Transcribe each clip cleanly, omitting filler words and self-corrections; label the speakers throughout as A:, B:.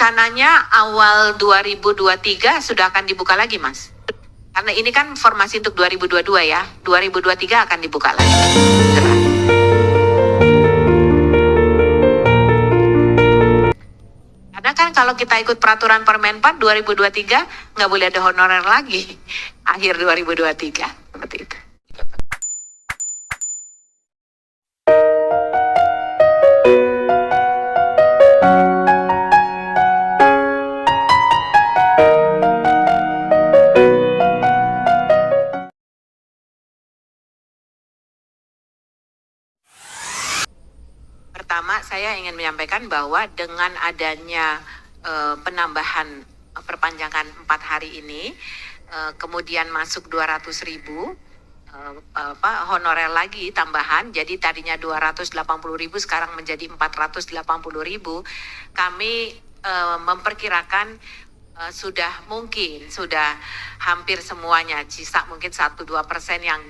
A: rencananya awal 2023 sudah akan dibuka lagi, Mas. Karena ini kan formasi untuk 2022 ya. 2023 akan dibuka lagi. Karena kan kalau kita ikut peraturan Permenpan 2023 nggak boleh ada honorer lagi. Akhir 2023. Seperti itu. Pertama, saya ingin menyampaikan bahwa dengan adanya penambahan perpanjangan 4 hari ini, kemudian masuk 200.000 honorer lagi tambahan, jadi tadinya 280.000 sekarang menjadi 480.000. Kami memperkirakan sudah hampir semuanya, sisa mungkin 1-2% yang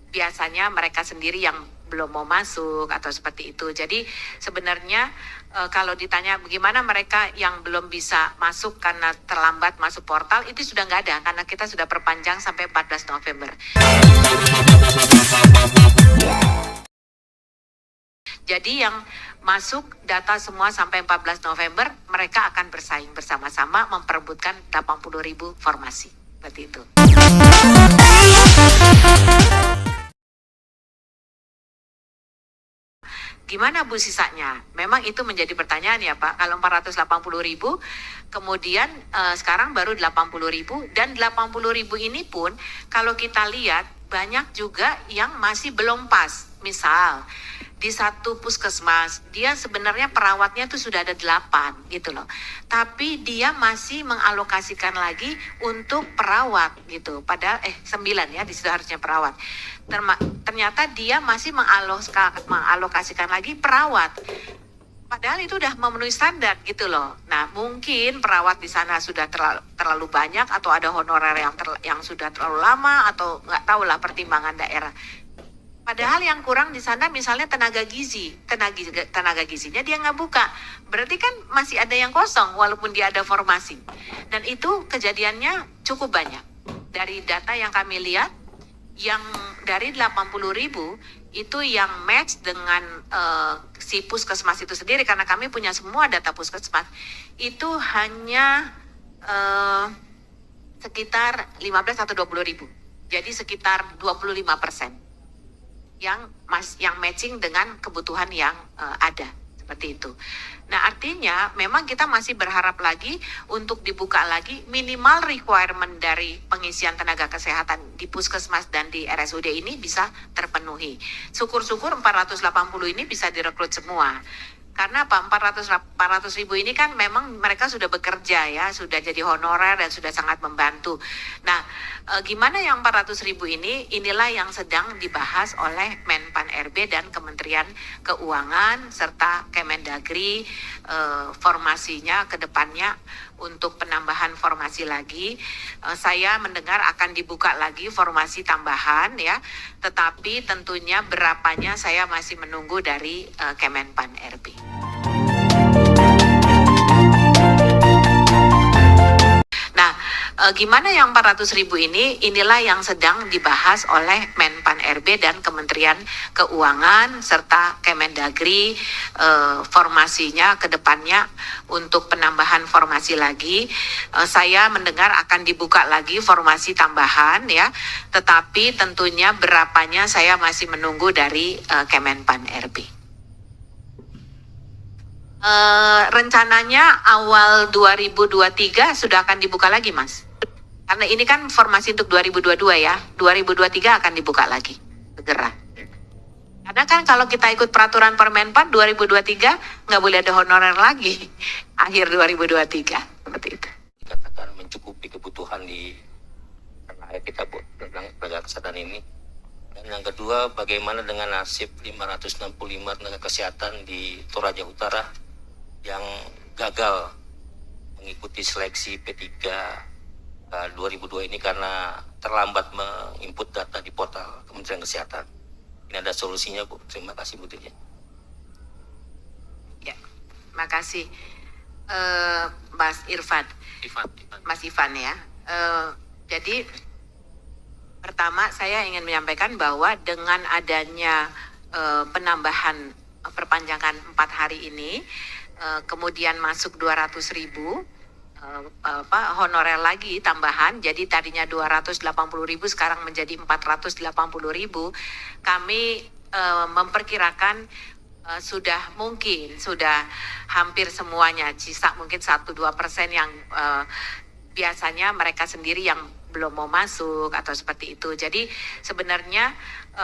A: biasanya mereka sendiri yang belum mau masuk atau seperti itu. Jadi sebenarnya kalau ditanya bagaimana mereka yang belum bisa masuk karena terlambat masuk portal, itu sudah nggak ada karena kita sudah perpanjang sampai 14 November. Jadi yang masuk data semua sampai 14 November, mereka akan bersaing bersama-sama memperebutkan 80.000 formasi. Seperti itu. Gimana Bu sisanya? Memang itu menjadi pertanyaan ya Pak. Kalau 480.000, kemudian sekarang baru 80.000, dan 80.000 ini pun kalau kita lihat banyak juga yang masih belum pas. Misal di satu puskesmas dia sebenarnya perawatnya tuh sudah ada 8 gitu loh, tapi dia masih mengalokasikan lagi untuk perawat gitu, padahal 9 ya, di situ harusnya perawat. Ternyata dia masih mengalokasikan lagi perawat, padahal itu udah memenuhi standar gitu loh. Nah mungkin perawat di sana sudah terlalu banyak, atau ada honorer yang sudah terlalu lama, atau nggak tahu lah pertimbangan daerah. Padahal yang kurang di sana misalnya tenaga gizinya dia nggak buka, berarti kan masih ada yang kosong walaupun dia ada formasi. Dan itu kejadiannya cukup banyak. Dari data yang kami lihat, yang dari 80.000 itu yang match dengan si puskesmas itu sendiri, karena kami punya semua data puskesmas, itu hanya sekitar 15 atau 20.000. Jadi sekitar 25% yang matching dengan kebutuhan yang ada, seperti itu. Nah artinya memang kita masih berharap lagi untuk dibuka lagi, minimal requirement dari pengisian tenaga kesehatan di puskesmas dan di RSUD ini bisa terpenuhi. Syukur-syukur 480 ini bisa direkrut semua. Karena apa? 400.000 ini kan memang mereka sudah bekerja ya, sudah jadi honorer dan sudah sangat membantu. Nah, gimana yang 400.000 ini? Inilah yang sedang dibahas oleh Menpan RB dan Kementerian Keuangan serta Kemendagri, formasinya ke depannya untuk penambahan formasi lagi. Saya mendengar akan dibuka lagi formasi tambahan ya, tetapi tentunya berapanya saya masih menunggu dari Kemenpan RB. Gimana yang 400.000 ini? Inilah yang sedang dibahas oleh Menpan RB dan Kementerian Keuangan serta Kemendagri, formasinya ke depannya untuk penambahan formasi lagi. Saya mendengar akan dibuka lagi formasi tambahan ya, tetapi tentunya berapanya saya masih menunggu dari Kemenpan RB. Rencananya awal 2023 sudah akan dibuka lagi Mas. Karena ini kan formasi untuk 2022 ya. 2023 akan dibuka lagi. Segera. Karena kan kalau kita ikut peraturan Permenpan 2023 nggak boleh ada honorer lagi. Akhir 2023. Seperti itu.
B: Dikatakan mencukupi kebutuhan di tanah air kita tentang tenaga kesehatan ini. Dan yang kedua, bagaimana dengan nasib 565 tenaga kesehatan di Toraja Utara yang gagal mengikuti seleksi P3 2002 ini karena terlambat menginput data di portal Kementerian Kesehatan. Ini ada solusinya Bu. Terima kasih Bu Dirjen.
A: Ya, makasih. Mas Irfan,
B: Ivan.
A: Mas Ivan ya. Jadi pertama saya ingin menyampaikan bahwa dengan adanya penambahan perpanjangan 4 hari ini, kemudian masuk 200.000 honorer lagi tambahan, jadi tadinya 280.000 sekarang menjadi 480.000. Kami memperkirakan sudah hampir semuanya, sisa mungkin 1-2% yang biasanya mereka sendiri yang belum mau masuk atau seperti itu. Jadi sebenarnya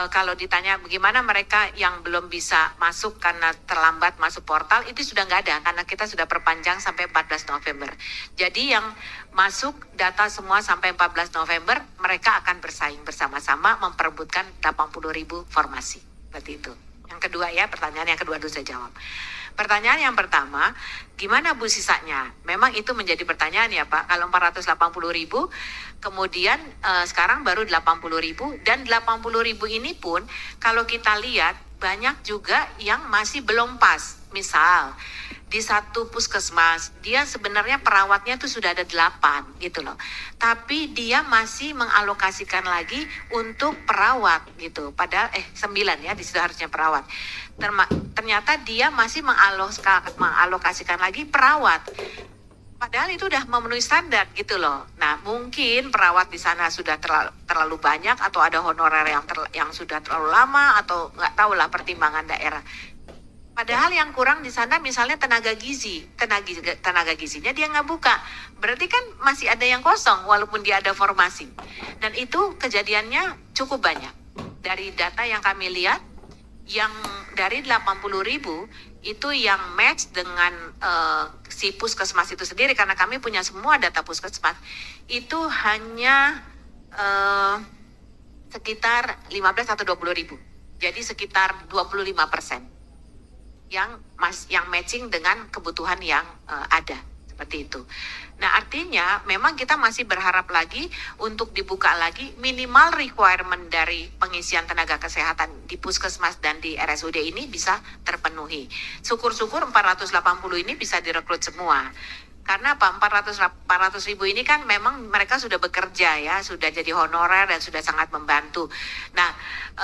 A: kalau ditanya bagaimana mereka yang belum bisa masuk karena terlambat masuk portal, itu sudah nggak ada karena kita sudah perpanjang sampai 14 November. Jadi yang masuk data semua sampai 14 November, mereka akan bersaing bersama-sama memperebutkan 80.000 formasi. Seperti itu. Yang kedua ya, pertanyaan yang kedua dulu saya jawab. Pertanyaan yang pertama, gimana Bu sisanya? Memang itu menjadi pertanyaan ya Pak. Kalau 480.000, kemudian sekarang baru 80.000, dan 80.000 ini pun kalau kita lihat banyak juga yang masih belum pas. Misal di satu puskesmas dia sebenarnya perawatnya tuh sudah ada 8 gitu loh, tapi dia masih mengalokasikan lagi untuk perawat gitu, padahal 9 ya, di situ harusnya perawat. Ternyata dia masih mengalokasikan lagi perawat, padahal itu udah memenuhi standar gitu loh. Nah mungkin perawat di sana sudah terlalu banyak, atau ada honorer yang sudah terlalu lama, atau nggak tahu lah pertimbangan daerah. Padahal yang kurang di sana misalnya tenaga gizinya dia nggak buka, berarti kan masih ada yang kosong walaupun dia ada formasi. Dan itu kejadiannya cukup banyak. Dari data yang kami lihat, yang dari 80.000 itu yang match dengan si puskesmas itu sendiri, karena kami punya semua data puskesmas, itu hanya sekitar 15 atau 20.000. Jadi sekitar 25% yang matching dengan kebutuhan yang ada, seperti itu. Nah artinya memang kita masih berharap lagi untuk dibuka lagi, minimal requirement dari pengisian tenaga kesehatan di puskesmas dan di RSUD ini bisa terpenuhi. Syukur-syukur 480 ini bisa direkrut semua. Karena apa? 400.000 ini kan memang mereka sudah bekerja ya, sudah jadi honorer dan sudah sangat membantu. Nah,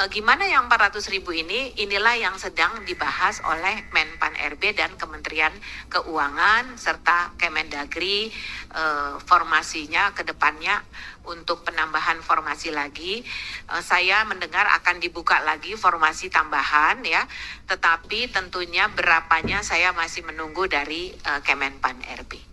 A: gimana yang 400.000 ini? Inilah yang sedang dibahas oleh Menpan RB dan Kementerian Keuangan serta Kemendagri, formasinya ke depannya untuk penambahan formasi lagi. Saya mendengar akan dibuka lagi formasi tambahan ya, tetapi tentunya berapanya saya masih menunggu dari Kemenpan RB.